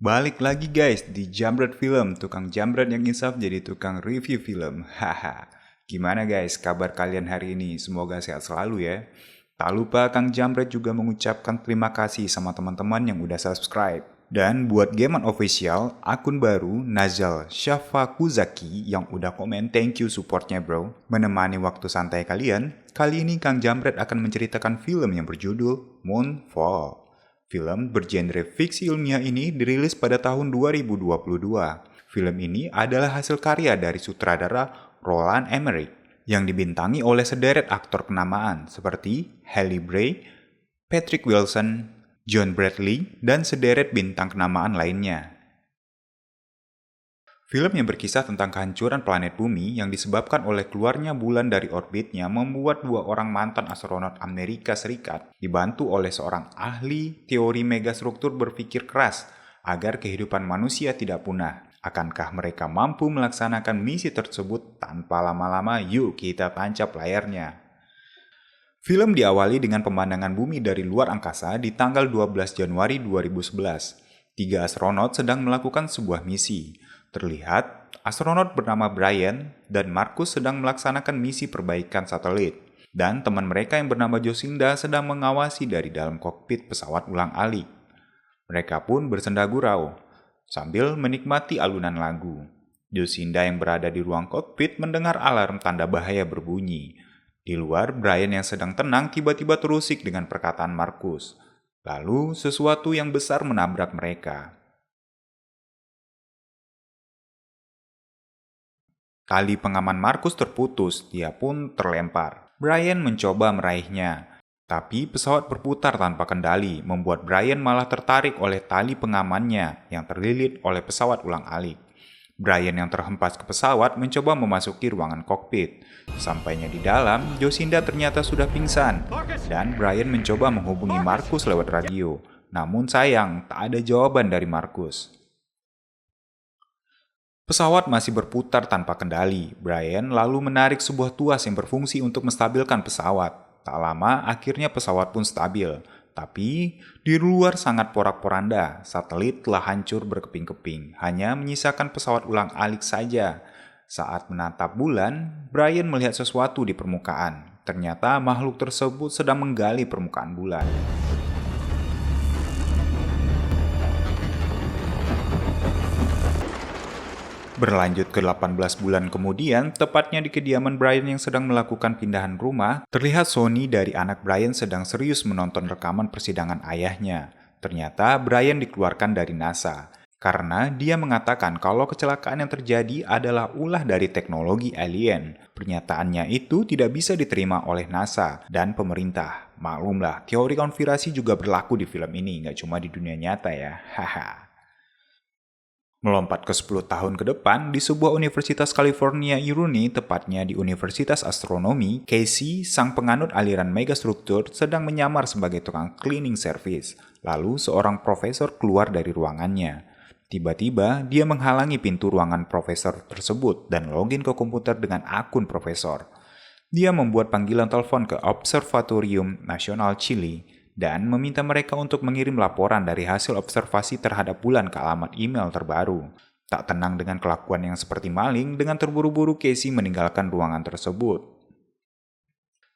Balik lagi guys di Jamret Film, tukang jamret yang insaf jadi tukang review film. Haha. Gimana guys, kabar kalian hari ini? Semoga sehat selalu ya. Tak lupa Kang Jamret juga mengucapkan terima kasih sama teman-teman yang udah subscribe. Dan buat Gameon Official, akun baru Nazal Shafakuzaki yang udah komen thank you supportnya bro. Menemani waktu santai kalian, kali ini Kang Jamret akan menceritakan film yang berjudul Moonfall. Film bergenre fiksi ilmiah ini dirilis pada tahun 2022. Film ini adalah hasil karya dari sutradara Roland Emmerich yang dibintangi oleh sederet aktor kenamaan seperti Halle Berry, Patrick Wilson, John Bradley, dan sederet bintang kenamaan lainnya. Film yang berkisah tentang kehancuran planet bumi yang disebabkan oleh keluarnya bulan dari orbitnya membuat dua orang mantan astronot Amerika Serikat dibantu oleh seorang ahli teori megastruktur berpikir keras agar kehidupan manusia tidak punah. Akankah mereka mampu melaksanakan misi tersebut tanpa lama-lama? Yuk kita tancap layarnya. Film diawali dengan pemandangan bumi dari luar angkasa di tanggal 12 Januari 2011. Tiga astronot sedang melakukan sebuah misi. Terlihat, astronot bernama Brian dan Marcus sedang melaksanakan misi perbaikan satelit. Dan teman mereka yang bernama Jocinda sedang mengawasi dari dalam kokpit pesawat ulang-alik. Mereka pun bersenda gurau, sambil menikmati alunan lagu. Jocinda yang berada di ruang kokpit mendengar alarm tanda bahaya berbunyi. Di luar, Brian yang sedang tenang tiba-tiba terusik dengan perkataan Marcus. Lalu, sesuatu yang besar menabrak mereka. Tali pengaman Marcus terputus, dia pun terlempar. Brian mencoba meraihnya, tapi pesawat berputar tanpa kendali, membuat Brian malah tertarik oleh tali pengamannya yang terlilit oleh pesawat ulang-alik. Brian yang terhempas ke pesawat mencoba memasuki ruangan kokpit. Sampainya di dalam, Jocinda ternyata sudah pingsan, dan Brian mencoba menghubungi Marcus lewat radio. Namun sayang, tak ada jawaban dari Marcus. Pesawat masih berputar tanpa kendali. Brian lalu menarik sebuah tuas yang berfungsi untuk menstabilkan pesawat. Tak lama, akhirnya pesawat pun stabil. Tapi, di luar sangat porak-poranda, satelit telah hancur berkeping-keping. Hanya menyisakan pesawat ulang-alik saja. Saat menatap bulan, Brian melihat sesuatu di permukaan. Ternyata makhluk tersebut sedang menggali permukaan bulan. Berlanjut ke 18 bulan kemudian, tepatnya di kediaman Brian yang sedang melakukan pindahan rumah, terlihat Sony dari anak Brian sedang serius menonton rekaman persidangan ayahnya. Ternyata Brian dikeluarkan dari NASA, karena dia mengatakan kalau kecelakaan yang terjadi adalah ulah dari teknologi alien. Pernyataannya itu tidak bisa diterima oleh NASA dan pemerintah. Maklumlah, teori konspirasi juga berlaku di film ini, nggak cuma di dunia nyata ya, haha. Melompat ke 10 tahun ke depan, di sebuah Universitas California Iruni, tepatnya di Universitas Astronomi, Casey, sang penganut aliran megastruktur, sedang menyamar sebagai tukang cleaning service. Lalu seorang profesor keluar dari ruangannya. Tiba-tiba, dia menghalangi pintu ruangan profesor tersebut dan login ke komputer dengan akun profesor. Dia membuat panggilan telepon ke Observatorium Nasional Chile, dan meminta mereka untuk mengirim laporan dari hasil observasi terhadap bulan ke alamat email terbaru. Tak tenang dengan kelakuan yang seperti maling, dengan terburu-buru Casey meninggalkan ruangan tersebut.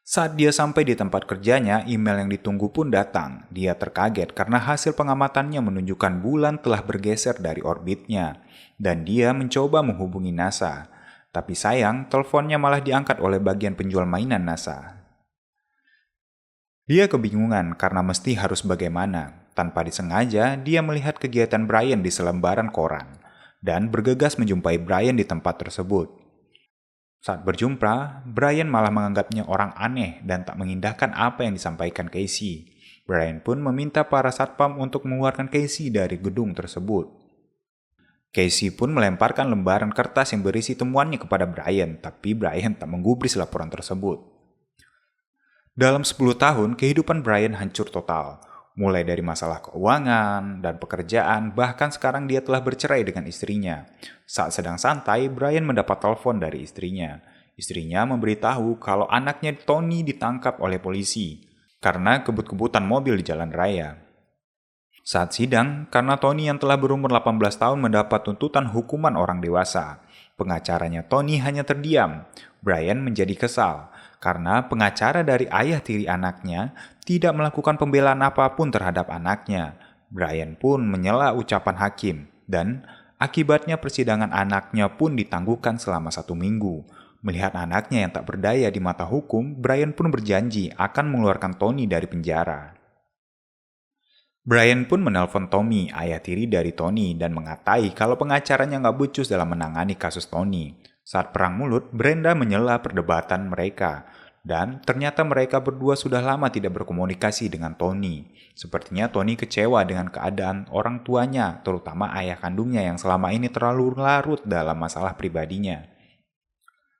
Saat dia sampai di tempat kerjanya, email yang ditunggu pun datang. Dia terkaget karena hasil pengamatannya menunjukkan bulan telah bergeser dari orbitnya, dan dia mencoba menghubungi NASA. Tapi sayang, teleponnya malah diangkat oleh bagian penjual mainan NASA. Dia kebingungan karena mesti harus bagaimana. Tanpa disengaja, dia melihat kegiatan Brian di selembaran koran dan bergegas menjumpai Brian di tempat tersebut. Saat berjumpa, Brian malah menganggapnya orang aneh dan tak mengindahkan apa yang disampaikan Casey. Brian pun meminta para satpam untuk mengeluarkan Casey dari gedung tersebut. Casey pun melemparkan lembaran kertas yang berisi temuannya kepada Brian, tapi Brian tak menggubris laporan tersebut. Dalam 10 tahun, kehidupan Brian hancur total. Mulai dari masalah keuangan dan pekerjaan, bahkan sekarang dia telah bercerai dengan istrinya. Saat sedang santai, Brian mendapat telepon dari istrinya. Istrinya memberitahu kalau anaknya Tony ditangkap oleh polisi karena kebut-kebutan mobil di jalan raya. Saat sidang, karena Tony yang telah berumur 18 tahun mendapat tuntutan hukuman orang dewasa, pengacaranya Tony hanya terdiam. Brian menjadi kesal, karena pengacara dari ayah tiri anaknya tidak melakukan pembelaan apapun terhadap anaknya. Brian pun menyela ucapan hakim, dan akibatnya persidangan anaknya pun ditangguhkan selama 1 minggu. Melihat anaknya yang tak berdaya di mata hukum, Brian pun berjanji akan mengeluarkan Tony dari penjara. Brian pun menelpon Tommy, ayah tiri dari Tony, dan mengatai kalau pengacaranya nggak becus dalam menangani kasus Tony. Saat perang mulut, Brenda menyela perdebatan mereka, dan ternyata mereka berdua sudah lama tidak berkomunikasi dengan Tony. Sepertinya Tony kecewa dengan keadaan orang tuanya, terutama ayah kandungnya yang selama ini terlalu larut dalam masalah pribadinya.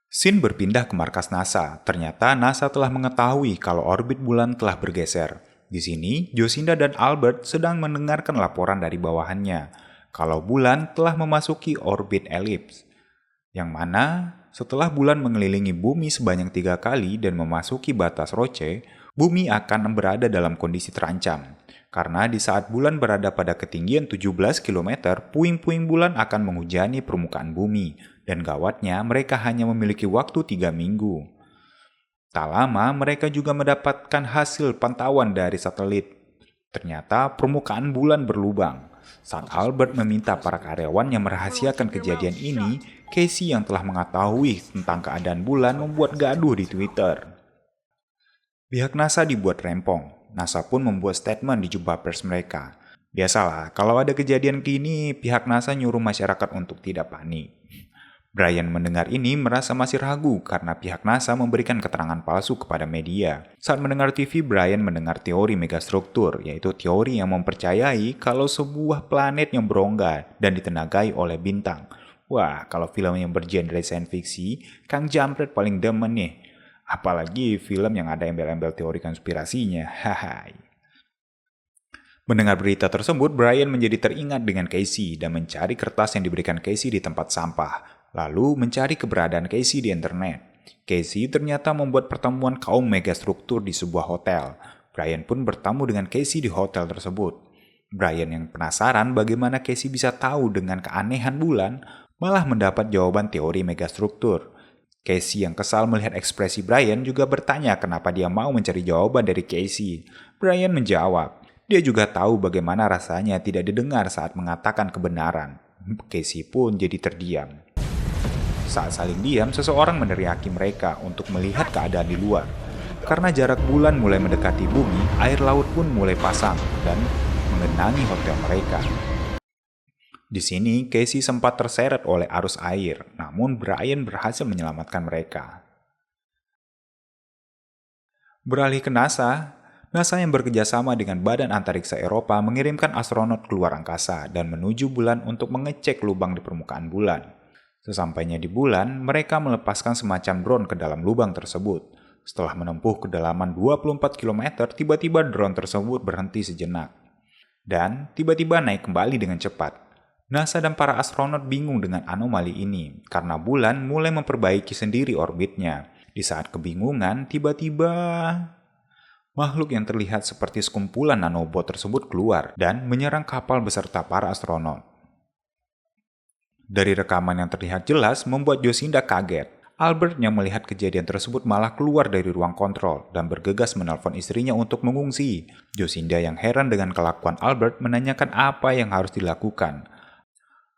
Scene berpindah ke markas NASA. Ternyata NASA telah mengetahui kalau orbit bulan telah bergeser. Di sini, Jocinda dan Albert sedang mendengarkan laporan dari bawahannya kalau bulan telah memasuki orbit elips, yang mana setelah bulan mengelilingi bumi sebanyak 3 kali dan memasuki batas Roche, bumi akan berada dalam kondisi terancam. Karena di saat bulan berada pada ketinggian 17 km, puing-puing bulan akan menghujani permukaan bumi, dan gawatnya mereka hanya memiliki waktu 3 minggu. Tak lama, mereka juga mendapatkan hasil pantauan dari satelit. Ternyata permukaan bulan berlubang. Saat Albert meminta para karyawannya merahasiakan kejadian ini, Casey yang telah mengetahui tentang keadaan bulan membuat gaduh di Twitter. Pihak NASA dibuat rempong. NASA pun membuat statement di jumpa pers mereka. Biasalah, kalau ada kejadian gini, pihak NASA nyuruh masyarakat untuk tidak panik. Brian mendengar ini merasa masih ragu karena pihak NASA memberikan keterangan palsu kepada media. Saat mendengar TV, Brian mendengar teori megastruktur, yaitu teori yang mempercayai kalau sebuah planet yang berongga dan ditenagai oleh bintang. Wah, kalau film yang bergenre science fiction, Kang Jamret paling demen nih. Apalagi film yang ada embel-embel teori konspirasinya. Hahai. Mendengar berita tersebut, Brian menjadi teringat dengan Casey dan mencari kertas yang diberikan Casey di tempat sampah. Lalu mencari keberadaan Casey di internet. Casey ternyata membuat pertemuan kaum megastruktur di sebuah hotel. Brian pun bertemu dengan Casey di hotel tersebut. Brian yang penasaran bagaimana Casey bisa tahu dengan keanehan bulan, malah mendapat jawaban teori megastruktur. Casey yang kesal melihat ekspresi Brian juga bertanya kenapa dia mau mencari jawaban dari Casey. Brian menjawab, dia juga tahu bagaimana rasanya tidak didengar saat mengatakan kebenaran. Casey pun jadi terdiam. Saat saling diam, seseorang meneriaki mereka untuk melihat keadaan di luar. Karena jarak bulan mulai mendekati bumi, air laut pun mulai pasang dan mengenangi hotel mereka. Di sini, Casey sempat terseret oleh arus air, namun Brian berhasil menyelamatkan mereka. Beralih ke NASA yang bekerjasama dengan Badan Antariksa Eropa mengirimkan astronot keluar angkasa dan menuju bulan untuk mengecek lubang di permukaan bulan. Sesampainya di bulan, mereka melepaskan semacam drone ke dalam lubang tersebut. Setelah menempuh kedalaman 24 km, tiba-tiba drone tersebut berhenti sejenak. Dan tiba-tiba naik kembali dengan cepat. NASA dan para astronot bingung dengan anomali ini, karena bulan mulai memperbaiki sendiri orbitnya. Di saat kebingungan, tiba-tiba makhluk yang terlihat seperti sekumpulan nanobot tersebut keluar dan menyerang kapal beserta para astronot. Dari rekaman yang terlihat jelas membuat Jocinda kaget. Albert yang melihat kejadian tersebut malah keluar dari ruang kontrol dan bergegas menelpon istrinya untuk mengungsi. Jocinda yang heran dengan kelakuan Albert menanyakan apa yang harus dilakukan.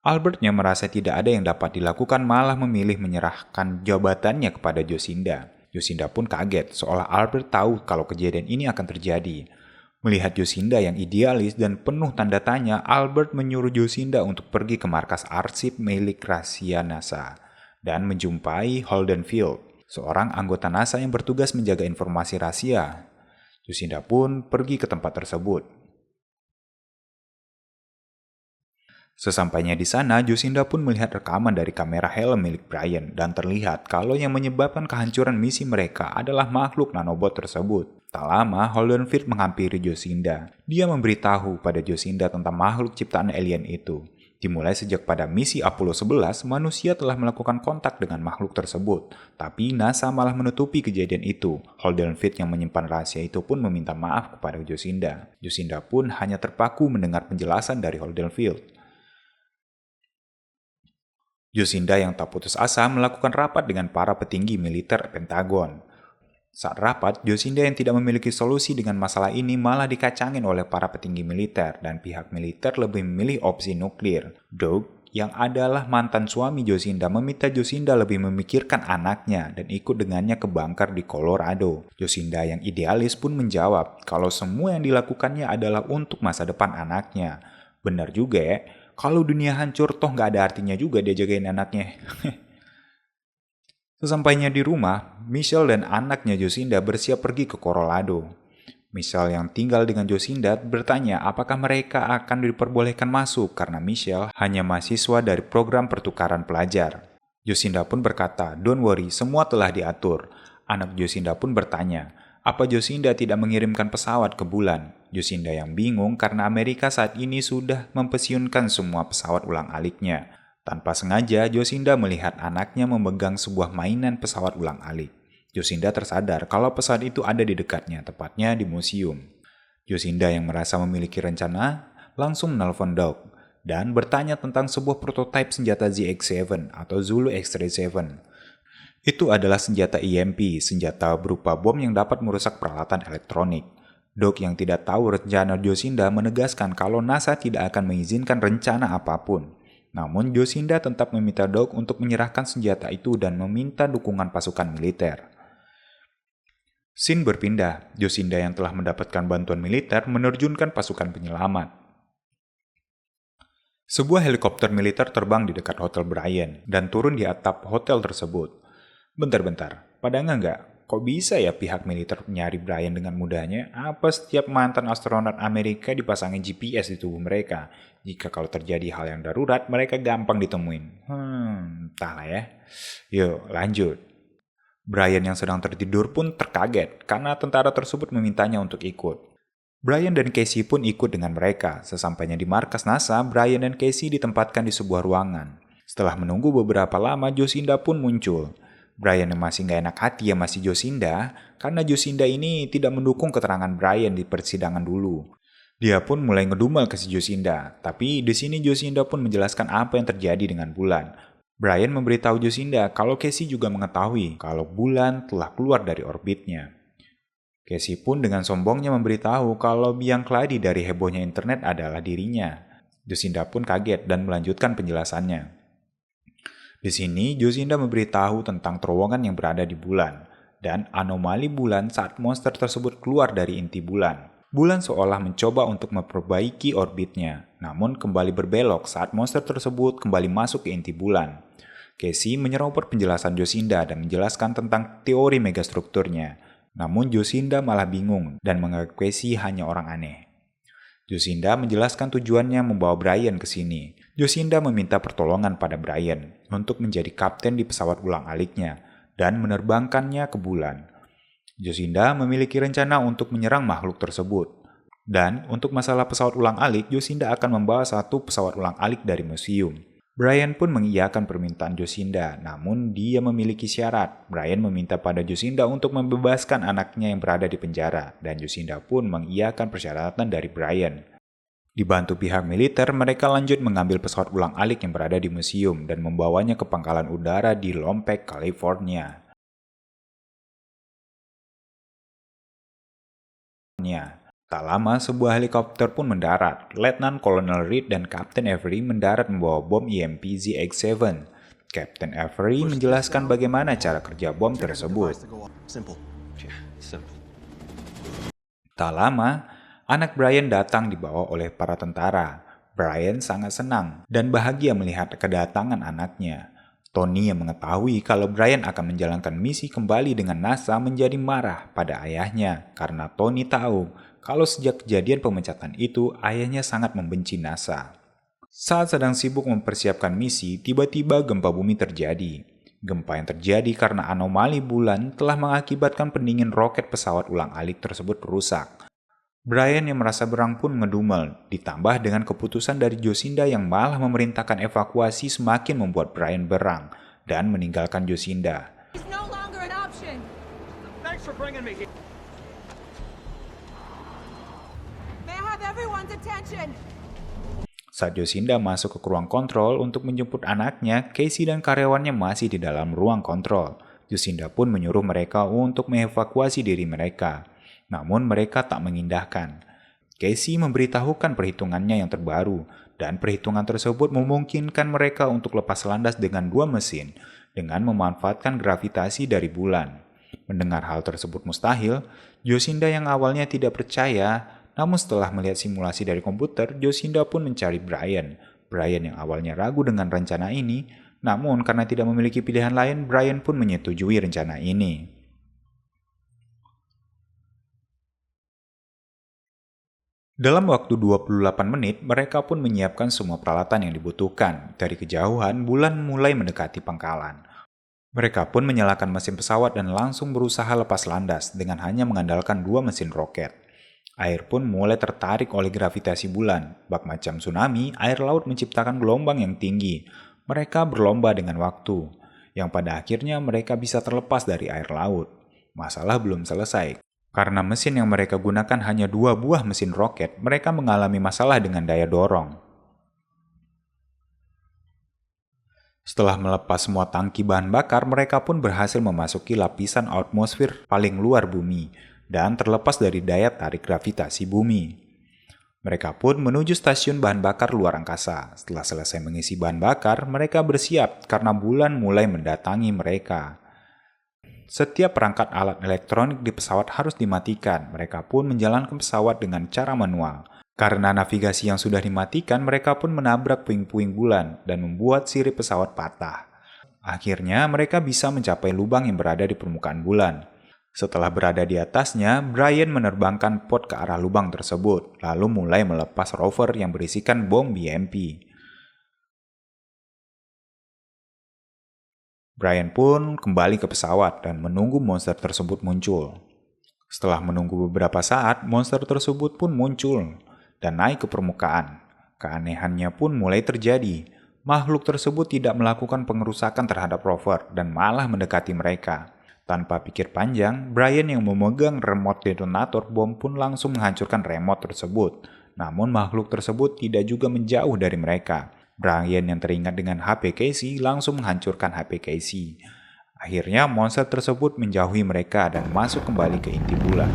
Albert yang merasa tidak ada yang dapat dilakukan malah memilih menyerahkan jabatannya kepada Jocinda. Jocinda pun kaget seolah Albert tahu kalau kejadian ini akan terjadi. Melihat Jocinda yang idealis dan penuh tanda tanya, Albert menyuruh Jocinda untuk pergi ke markas arsip milik rahasia NASA dan menjumpai Holden Field, seorang anggota NASA yang bertugas menjaga informasi rahasia. Jocinda pun pergi ke tempat tersebut. Sesampainya di sana, Jocinda pun melihat rekaman dari kamera helm milik Brian dan terlihat kalau yang menyebabkan kehancuran misi mereka adalah makhluk nanobot tersebut. Tak lama, Holden Field menghampiri Jocinda. Dia memberitahu pada Jocinda tentang makhluk ciptaan alien itu. Dimulai sejak pada misi Apollo 11, manusia telah melakukan kontak dengan makhluk tersebut. Tapi NASA malah menutupi kejadian itu. Holden Field yang menyimpan rahasia itu pun meminta maaf kepada Josinda. Josinda pun hanya terpaku mendengar penjelasan dari Holden Field. Josinda yang tak putus asa melakukan rapat dengan para petinggi militer Pentagon. Saat rapat, Josinda yang tidak memiliki solusi dengan masalah ini malah dikacangin oleh para petinggi militer dan pihak militer lebih memilih opsi nuklir. Doug, yang adalah mantan suami Josinda, meminta Josinda lebih memikirkan anaknya dan ikut dengannya ke bunker di Colorado. Josinda yang idealis pun menjawab kalau semua yang dilakukannya adalah untuk masa depan anaknya. Benar juga ya, kalau dunia hancur toh nggak ada artinya juga dia jagain anaknya. Sesampainya di rumah, Michelle dan anaknya Josinda bersiap pergi ke Colorado. Michelle yang tinggal dengan Josinda bertanya apakah mereka akan diperbolehkan masuk karena Michelle hanya mahasiswa dari program pertukaran pelajar. Josinda pun berkata, "Don't worry, semua telah diatur." Anak Josinda pun bertanya, apa Josinda tidak mengirimkan pesawat ke bulan? Josinda yang bingung karena Amerika saat ini sudah mempensiunkan semua pesawat ulang-aliknya. Tanpa sengaja, Josinda melihat anaknya memegang sebuah mainan pesawat ulang-alik. Josinda tersadar kalau pesawat itu ada di dekatnya, tepatnya di museum. Josinda yang merasa memiliki rencana, langsung menelpon Doug dan bertanya tentang sebuah prototipe senjata ZX-7 atau Zulu X-37. Itu adalah senjata EMP, senjata berupa bom yang dapat merusak peralatan elektronik. Doug yang tidak tahu rencana Josinda menegaskan kalau NASA tidak akan mengizinkan rencana apapun. Namun Josinda tetap meminta Doug untuk menyerahkan senjata itu dan meminta dukungan pasukan militer. Scene berpindah, Josinda yang telah mendapatkan bantuan militer menerjunkan pasukan penyelamat. Sebuah helikopter militer terbang di dekat Hotel Bryan dan turun di atap hotel tersebut. Bentar-bentar, pada nggak? Kok bisa ya pihak militer nyari Bryan dengan mudahnya? Apa setiap mantan astronot Amerika dipasangin GPS di tubuh mereka? Jika kalau terjadi hal yang darurat, mereka gampang ditemuin. Entahlah ya. Yuk, lanjut. Bryan yang sedang tertidur pun terkaget karena tentara tersebut memintanya untuk ikut. Bryan dan Casey pun ikut dengan mereka. Sesampainya di markas NASA, Bryan dan Casey ditempatkan di sebuah ruangan. Setelah menunggu beberapa lama, Josinda pun muncul. Bryan yang masih gak enak hati ya masih Josinda, karena Josinda ini tidak mendukung keterangan Bryan di persidangan dulu. Dia pun mulai ngedumel ke si Josinda, tapi di sini Josinda pun menjelaskan apa yang terjadi dengan bulan. Bryan memberitahu Josinda kalau Casey juga mengetahui kalau bulan telah keluar dari orbitnya. Casey pun dengan sombongnya memberitahu kalau biang keladi dari hebohnya internet adalah dirinya. Josinda pun kaget dan melanjutkan penjelasannya. Di sini Josinda memberitahu tentang terowongan yang berada di bulan dan anomali bulan saat monster tersebut keluar dari inti bulan. Bulan seolah mencoba untuk memperbaiki orbitnya, namun kembali berbelok saat monster tersebut kembali masuk ke inti bulan. Casey menyerobot penjelasan Josinda dan menjelaskan tentang teori megastrukturnya. Namun Josinda malah bingung dan menganggap Casey hanya orang aneh. Josinda menjelaskan tujuannya membawa Bryan ke sini. Josinda meminta pertolongan pada Bryan untuk menjadi kapten di pesawat ulang-aliknya dan menerbangkannya ke bulan. Josinda memiliki rencana untuk menyerang makhluk tersebut. Dan untuk masalah pesawat ulang-alik, Josinda akan membawa satu pesawat ulang-alik dari museum. Bryan pun mengiyakan permintaan Josinda, namun dia memiliki syarat. Bryan meminta pada Josinda untuk membebaskan anaknya yang berada di penjara, dan Josinda pun mengiyakan persyaratan dari Bryan. Dibantu pihak militer, mereka lanjut mengambil pesawat ulang-alik yang berada di museum dan membawanya ke pangkalan udara di Lompoc, California. Tak lama, sebuah helikopter pun mendarat. Letnan Kolonel Reed dan Kapten Avery mendarat membawa bom EMP ZX-7. Kapten Avery menjelaskan bagaimana cara kerja bom tersebut. Tak lama, anak Bryan datang dibawa oleh para tentara. Bryan sangat senang dan bahagia melihat kedatangan anaknya. Tony yang mengetahui kalau Bryan akan menjalankan misi kembali dengan NASA menjadi marah pada ayahnya karena Tony tahu kalau sejak kejadian pemecatan itu ayahnya sangat membenci NASA. Saat sedang sibuk mempersiapkan misi, tiba-tiba gempa bumi terjadi. Gempa yang terjadi karena anomali bulan telah mengakibatkan pendingin roket pesawat ulang-alik tersebut rusak. Brian yang merasa berang pun ngedumel, ditambah dengan keputusan dari Jocinda yang malah memerintahkan evakuasi semakin membuat Brian berang dan meninggalkan Jocinda. He's no longer an option. Thanks for bringing me here. May I have everyone's attention? Saat Jocinda masuk ke ruang kontrol untuk menjemput anaknya, Casey dan karyawannya masih di dalam ruang kontrol. Jocinda pun menyuruh mereka untuk mengevakuasi diri mereka. Namun mereka tak mengindahkan. Casey memberitahukan perhitungannya yang terbaru, dan perhitungan tersebut memungkinkan mereka untuk lepas landas dengan 2 mesin, dengan memanfaatkan gravitasi dari bulan. Mendengar hal tersebut mustahil, Jocinda yang awalnya tidak percaya, namun setelah melihat simulasi dari komputer, Jocinda pun mencari Brian. Brian yang awalnya ragu dengan rencana ini, namun karena tidak memiliki pilihan lain, Brian pun menyetujui rencana ini. Dalam waktu 28 menit, mereka pun menyiapkan semua peralatan yang dibutuhkan. Dari kejauhan, bulan mulai mendekati pangkalan. Mereka pun menyalakan mesin pesawat dan langsung berusaha lepas landas dengan hanya mengandalkan 2 mesin roket. Air pun mulai tertarik oleh gravitasi bulan. Bak macam tsunami, air laut menciptakan gelombang yang tinggi. Mereka berlomba dengan waktu, yang pada akhirnya mereka bisa terlepas dari air laut. Masalah belum selesai. Karena mesin yang mereka gunakan hanya 2 buah mesin roket, mereka mengalami masalah dengan daya dorong. Setelah melepas semua tangki bahan bakar, mereka pun berhasil memasuki lapisan atmosfer paling luar bumi dan terlepas dari daya tarik gravitasi bumi. Mereka pun menuju stasiun bahan bakar luar angkasa. Setelah selesai mengisi bahan bakar, mereka bersiap karena bulan mulai mendatangi mereka. Setiap perangkat alat elektronik di pesawat harus dimatikan. Mereka pun menjalankan pesawat dengan cara manual. Karena navigasi yang sudah dimatikan, mereka pun menabrak puing-puing bulan dan membuat sirip pesawat patah. Akhirnya, mereka bisa mencapai lubang yang berada di permukaan bulan. Setelah berada di atasnya, Brian menerbangkan pod ke arah lubang tersebut, lalu mulai melepas rover yang berisikan bom BMP. Brian pun kembali ke pesawat dan menunggu monster tersebut muncul. Setelah menunggu beberapa saat, monster tersebut pun muncul dan naik ke permukaan. Keanehannya pun mulai terjadi. Makhluk tersebut tidak melakukan pengerusakan terhadap rover dan malah mendekati mereka. Tanpa pikir panjang, Brian yang memegang remote detonator bom pun langsung menghancurkan remote tersebut. Namun makhluk tersebut tidak juga menjauh dari mereka. Brian yang teringat dengan HP Casey langsung menghancurkan HP Casey. Akhirnya monster tersebut menjauhi mereka dan masuk kembali ke inti bulan.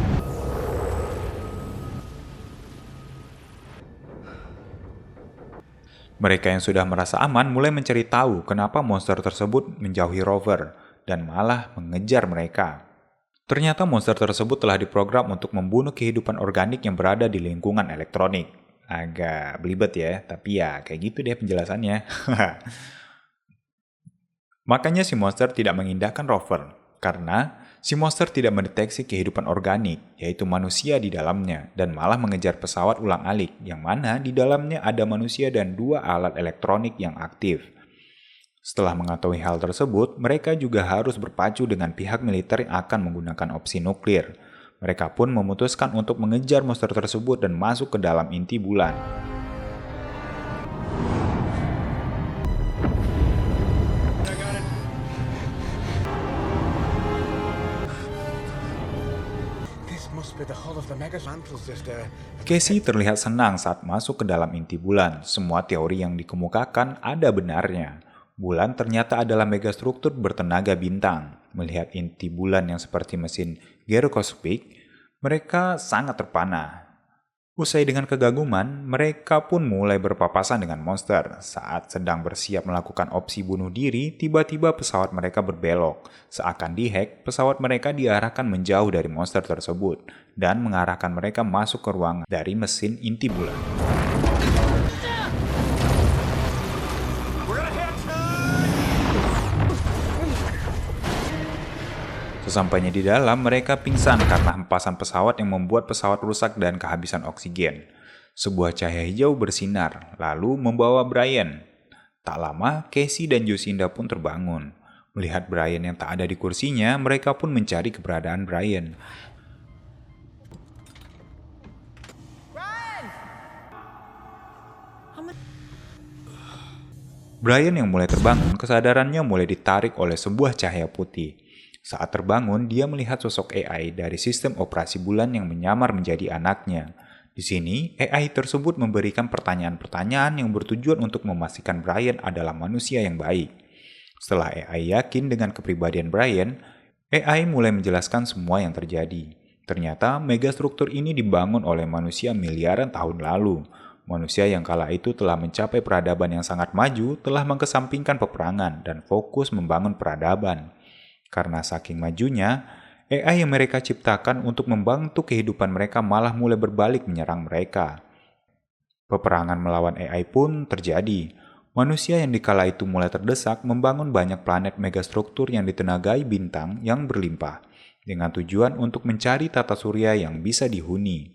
Mereka yang sudah merasa aman mulai mencari tahu kenapa monster tersebut menjauhi rover dan malah mengejar mereka. Ternyata monster tersebut telah diprogram untuk membunuh kehidupan organik yang berada di lingkungan elektronik. Agak belibet ya, tapi ya kayak gitu deh penjelasannya. Makanya si monster tidak mengindahkan rover, karena si monster tidak mendeteksi kehidupan organik, yaitu manusia di dalamnya, dan malah mengejar pesawat ulang-alik, yang mana di dalamnya ada manusia dan 2 alat elektronik yang aktif. Setelah mengetahui hal tersebut, mereka juga harus berpacu dengan pihak militer yang akan menggunakan opsi nuklir. Mereka pun memutuskan untuk mengejar monster tersebut dan masuk ke dalam inti bulan. Casey terlihat senang saat masuk ke dalam inti bulan. Semua teori yang dikemukakan ada benarnya. Bulan ternyata adalah megastruktur bertenaga bintang. Melihat inti bulan yang seperti mesin gyroskopik, mereka sangat terpana. Usai dengan kegaguman, mereka pun mulai berpapasan dengan monster. Saat sedang bersiap melakukan opsi bunuh diri, tiba-tiba pesawat mereka berbelok. Seakan dihack, pesawat mereka diarahkan menjauh dari monster tersebut dan mengarahkan mereka masuk ke ruangan dari mesin inti bulan. Sesampainya di dalam, mereka pingsan karena hempasan pesawat yang membuat pesawat rusak dan kehabisan oksigen. Sebuah cahaya hijau bersinar, lalu membawa Brian. Tak lama, Casey dan Jocinda pun terbangun. Melihat Brian yang tak ada di kursinya, mereka pun mencari keberadaan Brian. Brian yang mulai terbangun, kesadarannya mulai ditarik oleh sebuah cahaya putih. Saat terbangun, dia melihat sosok AI dari sistem operasi bulan yang menyamar menjadi anaknya. Di sini, AI tersebut memberikan pertanyaan-pertanyaan yang bertujuan untuk memastikan Brian adalah manusia yang baik. Setelah AI yakin dengan kepribadian Brian, AI mulai menjelaskan semua yang terjadi. Ternyata megastruktur ini dibangun oleh manusia miliaran tahun lalu. Manusia yang kala itu telah mencapai peradaban yang sangat maju telah mengesampingkan peperangan dan fokus membangun peradaban. Karena saking majunya, AI yang mereka ciptakan untuk membantu kehidupan mereka malah mulai berbalik menyerang mereka. Peperangan melawan AI pun terjadi. Manusia yang dikala itu mulai terdesak membangun banyak planet megastruktur yang ditenagai bintang yang berlimpah, dengan tujuan untuk mencari tata surya yang bisa dihuni.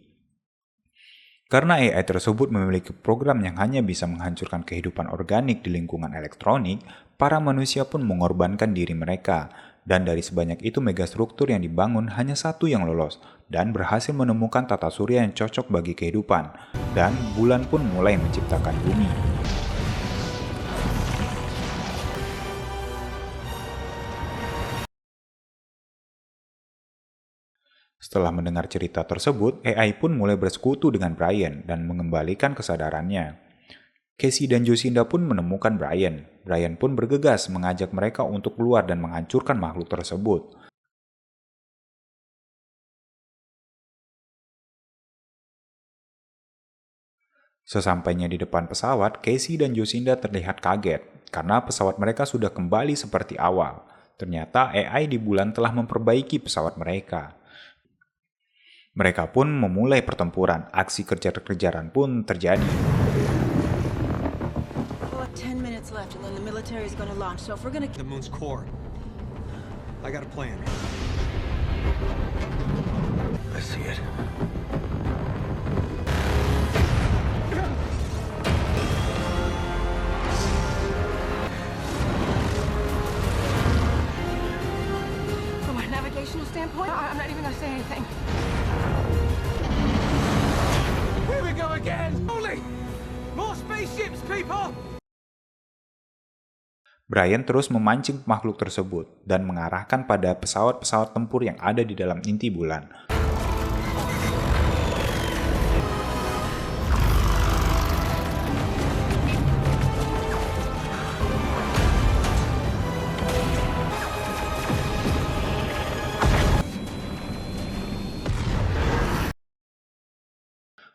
Karena AI tersebut memiliki program yang hanya bisa menghancurkan kehidupan organik di lingkungan elektronik, para manusia pun mengorbankan diri mereka. Dan dari sebanyak itu megastruktur yang dibangun hanya satu yang lolos dan berhasil menemukan tata surya yang cocok bagi kehidupan. Dan bulan pun mulai menciptakan bumi. Setelah mendengar cerita tersebut, AI pun mulai bersekutu dengan Brian dan mengembalikan kesadarannya. Casey dan Jocinda pun menemukan Brian. Brian pun bergegas mengajak mereka untuk keluar dan menghancurkan makhluk tersebut. Sesampainya di depan pesawat, Casey dan Jocinda terlihat kaget karena pesawat mereka sudah kembali seperti awal. Ternyata AI di bulan telah memperbaiki pesawat mereka. Mereka pun memulai pertempuran, aksi kejar-kejaran pun terjadi. About 10 minutes left and then the military is gonna launch, so if we're gonna... The moon's core. I got a plan. I see it. From a navigational standpoint, I'm not even gonna say anything. Here we go again! Holy! More spaceships, people! Brian terus memancing makhluk tersebut dan mengarahkan pada pesawat-pesawat tempur yang ada di dalam inti bulan.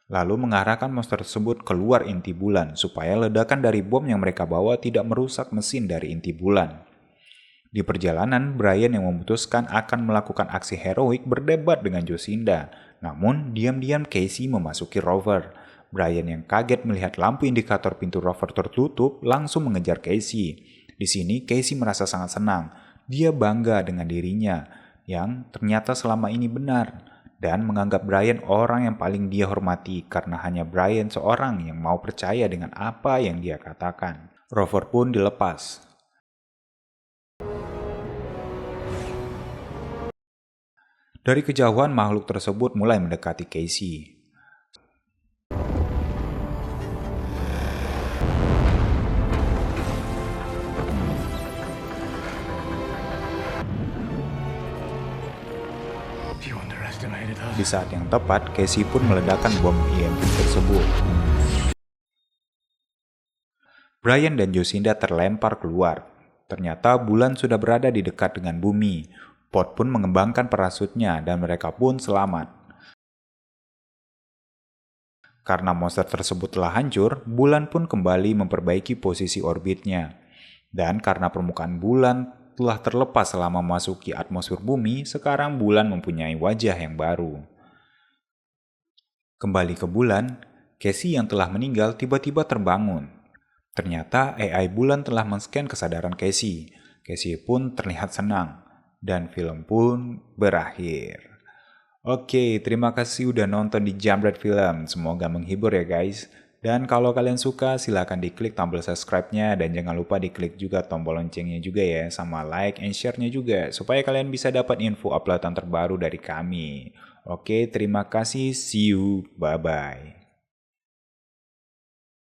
Lalu mengarahkan monster tersebut keluar inti bulan supaya ledakan dari bom yang mereka bawa tidak merusak mesin dari inti bulan. Di perjalanan, Brian yang memutuskan akan melakukan aksi heroik berdebat dengan Jocinda. Namun, diam-diam Casey memasuki rover. Brian yang kaget melihat lampu indikator pintu rover tertutup langsung mengejar Casey. Di sini, Casey merasa sangat senang. Dia bangga dengan dirinya yang ternyata selama ini benar. Dan menganggap Brian orang yang paling dia hormati karena hanya Brian seorang yang mau percaya dengan apa yang dia katakan. Rover pun dilepas. Dari kejauhan makhluk tersebut mulai mendekati Casey. Di saat yang tepat, Casey pun meledakkan bom EMP tersebut. Brian dan Jocinda terlempar keluar. Ternyata bulan sudah berada di dekat dengan bumi. Pod pun mengembangkan parasutnya dan mereka pun selamat. Karena monster tersebut telah hancur, bulan pun kembali memperbaiki posisi orbitnya. Dan karena permukaan bulan telah terlepas selama memasuki atmosfer bumi, sekarang bulan mempunyai wajah yang baru. Kembali ke bulan, Casey yang telah meninggal tiba-tiba terbangun. Ternyata AI bulan telah men-scan kesadaran Casey. Casey pun terlihat senang, dan film pun berakhir. Oke, terima kasih udah nonton di Jamret Film. Semoga menghibur ya guys. Dan kalau kalian suka, silahkan diklik tombol subscribe-nya dan jangan lupa diklik juga tombol loncengnya juga ya, sama like and share-nya juga, supaya kalian bisa dapat info uploadan terbaru dari kami. Oke, terima kasih, see you, bye-bye.